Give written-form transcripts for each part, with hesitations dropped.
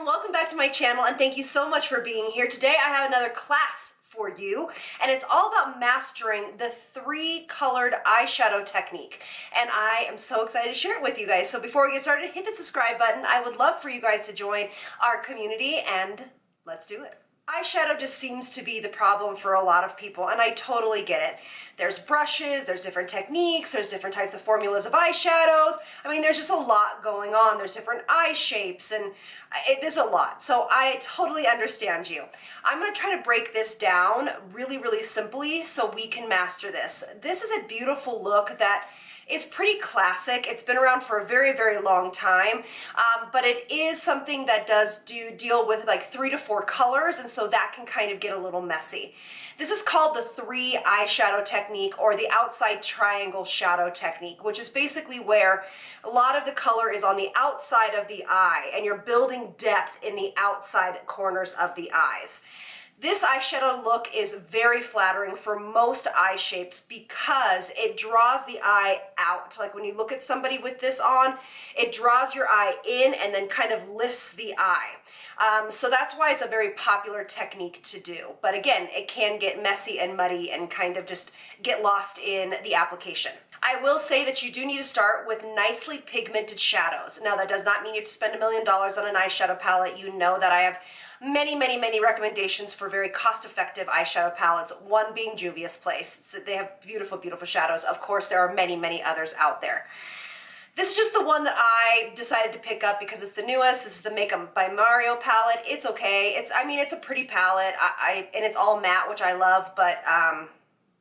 and welcome back to my channel, and thank you so much for being here. Today I have another class for you, and it's all about mastering the 3-colored eyeshadow technique, and I am so excited to share it with you guys. So before we get started, hit the subscribe button. I would love for you guys to join our community, and let's do it. Eyeshadow just seems to be the problem for a lot of people, and I totally get it. There's brushes, there's different techniques, there's different types of formulas of eyeshadows. I mean, there's just a lot going on. There's different eye shapes, and there's a lot. So I totally understand you. I'm going to try to break this down really simply so we can master this. This is a beautiful look that is pretty classic. It's been around for a very long time, but it is something that does deal with like 3 to 4 colors, and so that can kind of get a little messy. This is called the 3 eyeshadow technique, or the outside triangle shadow technique, which is basically where a lot of the color is on the outside of the eye and you're building depth in the outside corners of the eyes. This eyeshadow look is very flattering for most eye shapes because it draws the eye out. Like when you look at somebody with this on, it draws your eye in and then kind of lifts the eye. So that's why it's a very popular technique to do. But again, it can get messy and muddy and kind of just get lost in the application. I will say that you do need to start with nicely pigmented shadows. Now, that does not mean you have to spend $1 million on an eyeshadow palette. You know that I have many recommendations for very cost-effective eyeshadow palettes, one being Juvia's Place. They have beautiful shadows. Of course, there are many others out there. This is just the one that I decided to pick up because it's the newest. This is the Makeup by Mario palette. It's okay. It's a pretty palette, and it's all matte, which I love, but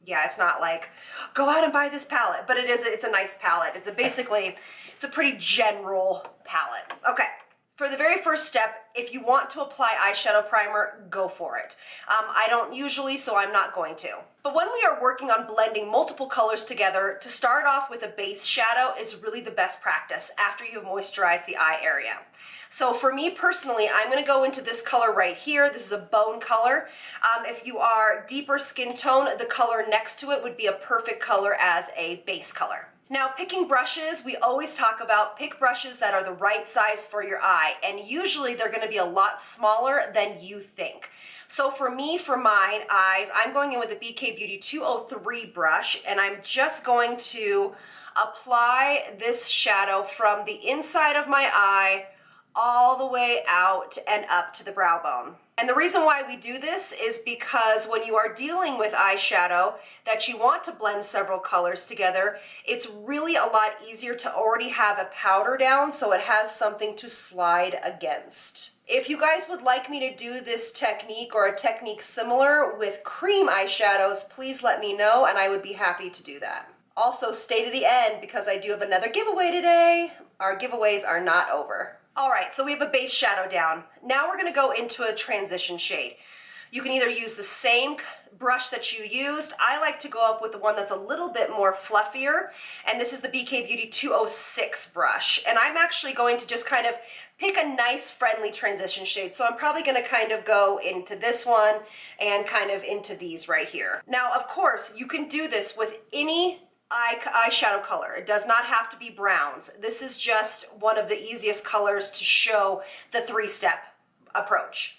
yeah, it's not like, go out and buy this palette, but it's a nice palette. It's a pretty general palette. Okay. For the very first step, if you want to apply eyeshadow primer, go for it. I don't usually, so I'm not going to. But when we are working on blending multiple colors together, to start off with a base shadow is really the best practice after you've moisturized the eye area. So for me personally, I'm going to go into this color right here. This is a bone color. If you are deeper skin tone, the color next to it would be a perfect color as a base color. Now, picking brushes, we always talk about pick brushes that are the right size for your eye, and usually they're going to be a lot smaller than you think. So for me, for mine eyes, I'm going in with a BK Beauty 203 brush, and I'm just going to apply this shadow from the inside of my eye all the way out and up to the brow bone. And the reason why we do this is because when you are dealing with eyeshadow that you want to blend several colors together, it's really a lot easier to already have a powder down so it has something to slide against. If you guys would like me to do this technique or a technique similar with cream eyeshadows, please let me know and I would be happy to do that. Also, stay to the end because I do have another giveaway today. Our giveaways are not over. Alright, so we have a base shadow down. Now we're going to go into a transition shade. You can either use the same brush that you used. I like to go up with the one that's a little bit more fluffier, and this is the BK Beauty 206 brush. And I'm actually going to just kind of pick a nice friendly transition shade. So I'm probably going to kind of go into this one and kind of into these right here. Now, of course, you can do this with any eyeshadow color. It does not have to be browns. This is just one of the easiest colors to show the 3-step approach.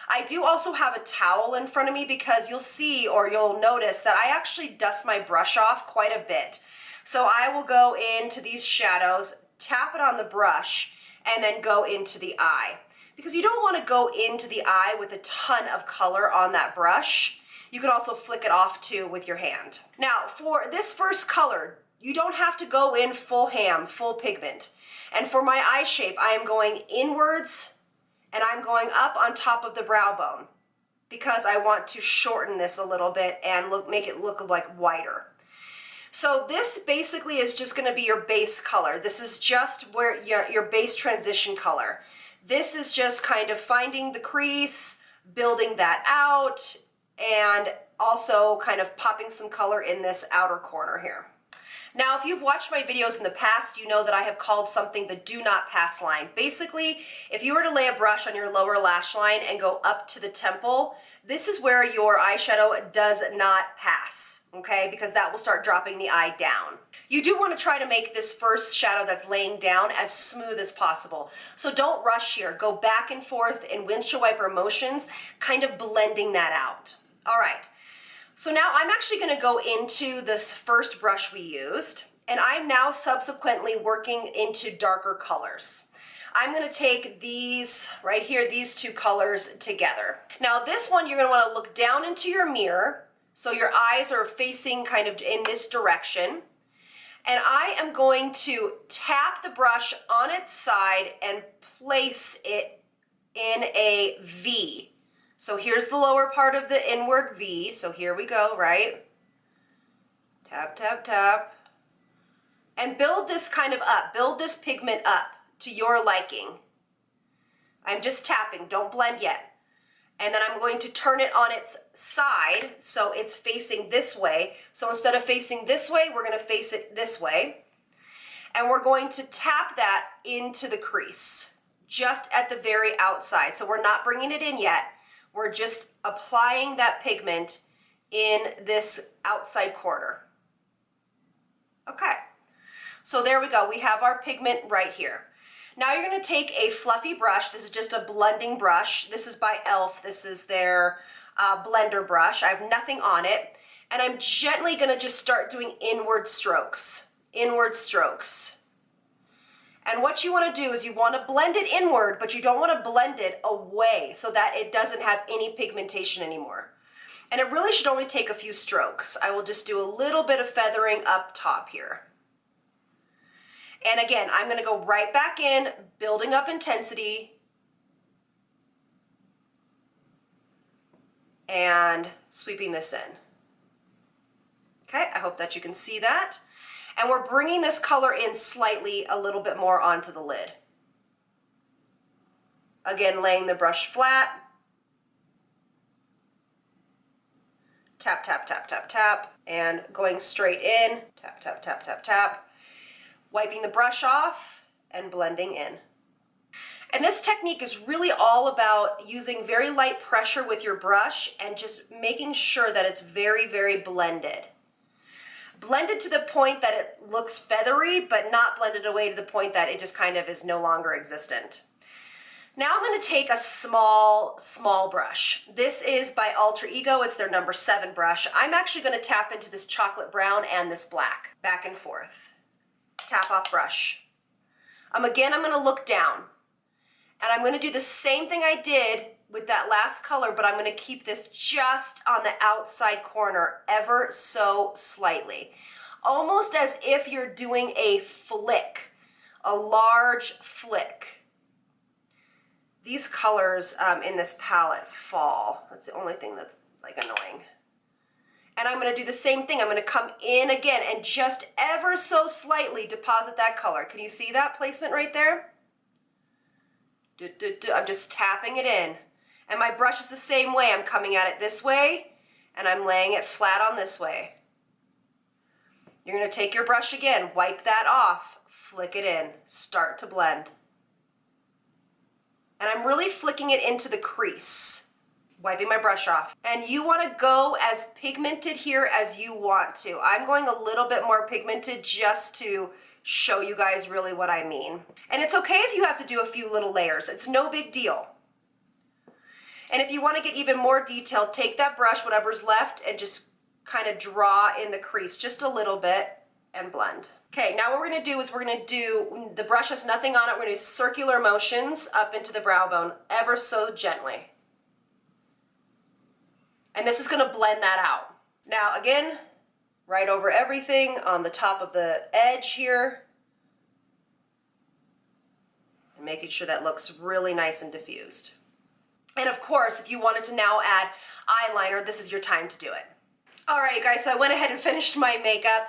I do also have a towel in front of me because you'll see or you'll notice that I actually dust my brush off quite a bit. So I will go into these shadows, tap it on the brush, and then go into the eye. Because you don't want to go into the eye with a ton of color on that brush. You could also flick it off too with your hand. Now, for this first color, you don't have to go in full pigment. And for my eye shape, I am going inwards and I'm going up on top of the brow bone because I want to shorten this a little bit and make it look like wider. So this basically is just going to be your base color. This is just where your base transition color. This is just kind of finding the crease, building that out, and also kind of popping some color in this outer corner here. Now, if you've watched my videos in the past, you know that I have called something the do not pass line. Basically, if you were to lay a brush on your lower lash line and go up to the temple, this is where your eyeshadow does not pass, okay? Because that will start dropping the eye down. You do want to try to make this first shadow that's laying down as smooth as possible. So don't rush here. Go back and forth in windshield wiper motions, kind of blending that out. All right. So now I'm actually going to go into this first brush we used, and I'm now subsequently working into darker colors. I'm going to take these right here, these two colors together. Now this one, you're going to want to look down into your mirror, so your eyes are facing kind of in this direction. And I am going to tap the brush on its side and place it in a V. So here's the lower part of the inward V. So here we go, right? Tap, tap, tap. And build this kind of up. Build this pigment up to your liking. I'm just tapping. Don't blend yet. And then I'm going to turn it on its side so it's facing this way. So instead of facing this way, we're going to face it this way. And we're going to tap that into the crease, just at the very outside. So we're not bringing it in yet. We're just applying that pigment in this outside corner. Okay, so there we go. We have our pigment right here. Now you're going to take a fluffy brush. This is just a blending brush. This is by Elle. This is their blender brush. I have nothing on it. And I'm gently going to just start doing inward strokes. Inward strokes. And what you want to do is you want to blend it inward, but you don't want to blend it away so that it doesn't have any pigmentation anymore. And it really should only take a few strokes. I will just do a little bit of feathering up top here. And again, I'm going to go right back in, building up intensity. And sweeping this in. Okay, I hope that you can see that. And we're bringing this color in slightly a little bit more onto the lid. Again, laying the brush flat. Tap, tap, tap, tap, tap. And going straight in. Tap, tap, tap, tap, tap. Wiping the brush off and blending in. And this technique is really all about using very light pressure with your brush and just making sure that it's very, very blended. Blended to the point that it looks feathery, but not blended away to the point that it just kind of is no longer existent. Now I'm going to take a small brush. This is by Alter Ego. It's their number 7 brush. I'm actually going to tap into this chocolate brown and this black. Back and forth. Tap off brush. Again, I'm going to look down. And I'm going to do the same thing I did with that last color, but I'm going to keep this just on the outside corner ever so slightly. Almost as if you're doing a flick, a large flick. These colors in this palette fall. That's the only thing that's like annoying. And I'm going to do the same thing. I'm going to come in again and just ever so slightly deposit that color. Can you see that placement right there? I'm just tapping it in. And my brush is the same way. I'm coming at it this way, and I'm laying it flat on this way. You're going to take your brush again, wipe that off, flick it in, start to blend. And I'm really flicking it into the crease, wiping my brush off. And you want to go as pigmented here as you want to. I'm going a little bit more pigmented just to show you guys really what I mean. And it's okay if you have to do a few little layers. It's no big deal. And if you want to get even more detailed, take that brush, whatever's left, and just kind of draw in the crease just a little bit and blend. Okay, now what we're going to do is we're going to do, the brush has nothing on it, we're going to do circular motions up into the brow bone ever so gently. And this is going to blend that out. Now again, right over everything on the top of the edge here. And making sure that looks really nice and diffused. And of course, if you wanted to now add eyeliner, this is your time to do it. All right, you guys, so I went ahead and finished my makeup,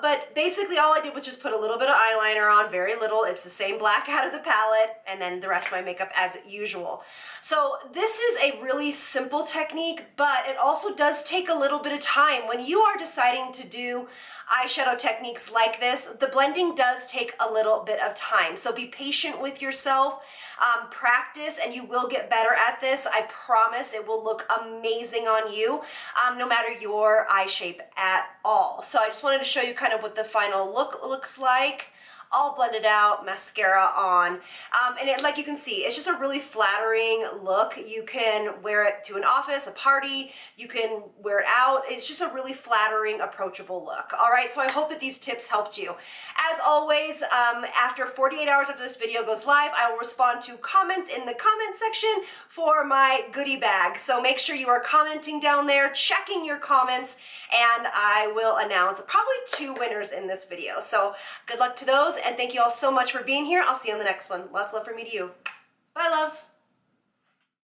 but basically all I did was just put a little bit of eyeliner on, very little. It's the same black out of the palette, and then the rest of my makeup as usual. So this is a really simple technique, but it also does take a little bit of time. When you are deciding to do eyeshadow techniques like this, the blending does take a little bit of time. So be patient with yourself, practice, and you will get better at this. I promise it will look amazing on you, no matter your eye shape at all. So I just wanted to show you kind of what the final look looks like. All blended out, mascara on, and like you can see, it's just a really flattering look. You can wear it to an office, a party, you can wear it out. It's just a really flattering, approachable look. All right, so I hope that these tips helped you. As always, after 48 hours after this video goes live, I will respond to comments in the comment section for my goodie bag. So make sure you are commenting down there, checking your comments, and I will announce probably 2 winners in this video. So good luck to those. And thank you all so much for being here. I'll see you on the next one. Lots of love from me to you. Bye, loves.